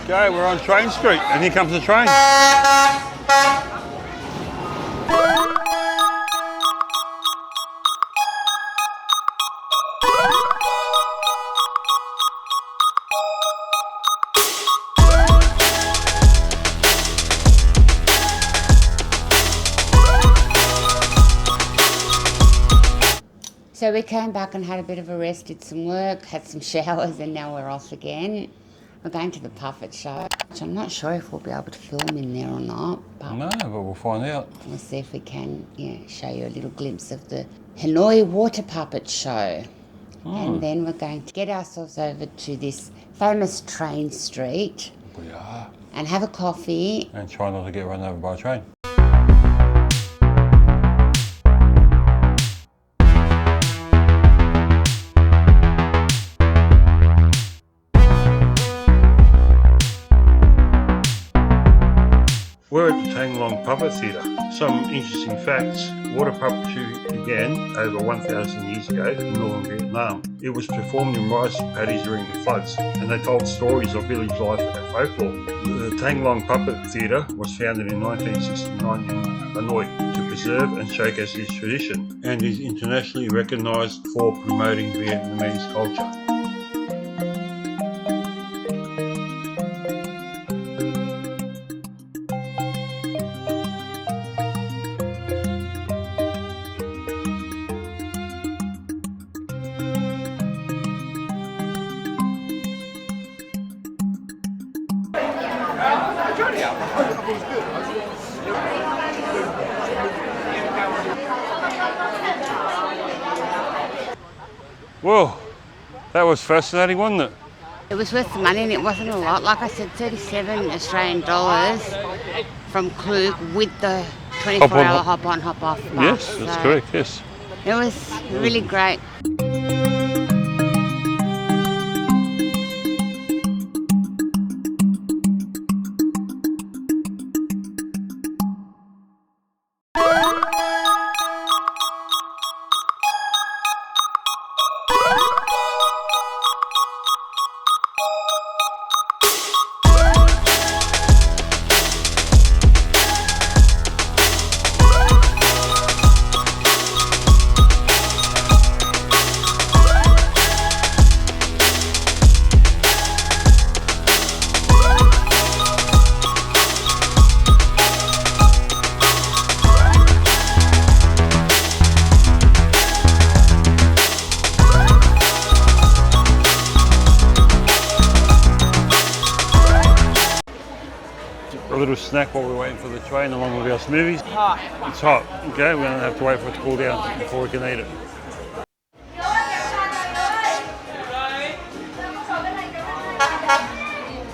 Okay, we're on Train Street, and here comes the train. So we came back and had a bit of a rest, did some work, had some showers, and now we're off again. We're going to the puppet show, which I'm not sure if we'll be able to film in there or not. But No, but we'll find out. we'll see if we can show you a little glimpse of the Hanoi water puppet show. And then we're going to get ourselves over to this famous train street. We are. And have a coffee. And try not to get run over by a train. We're at the Thang Puppet Theatre. Some interesting facts. Water puppetry began over 1,000 years ago in northern Vietnam. It was performed in rice paddies during the floods, and they told stories of village life and folklore. The Thang Puppet Theatre was founded in 1969 in Hanoi to preserve and showcase this tradition, and is internationally recognised for promoting Vietnamese culture. Whoa, that was fascinating, wasn't it? It was worth the money and it wasn't a lot. Like I said, 37 Australian dollars from Klug with the 24-hour hop on, hop off bus. Yes, that's correct, yes. It was really great. A little snack while we're waiting for the train along with our smoothies. Hot. It's hot, okay? We're going to have to wait for it to cool down before we can eat it.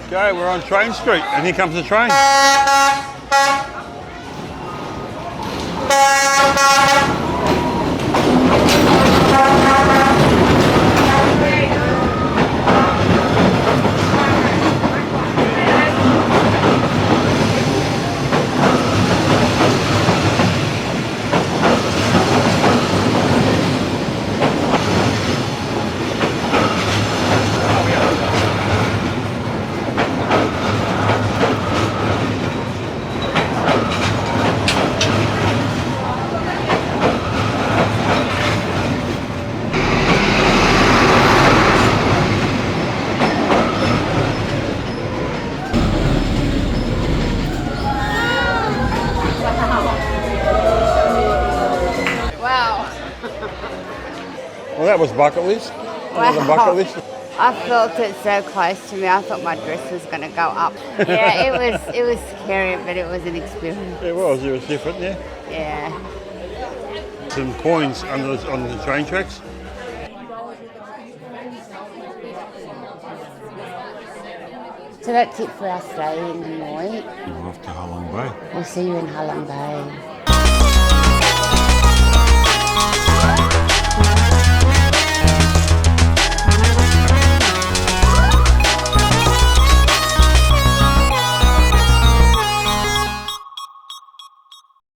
Okay, we're on Train Street, and here comes the train. Well, that was bucket list. Another bucket list. I felt it so close to me. I thought my dress was going to go up. Yeah, it was scary, but it was an experience. It was different, yeah. Yeah. Some coins on the train tracks. So that's it for our stay in Hanoi. We're off to Halong Bay. We'll see you in Halong Bay.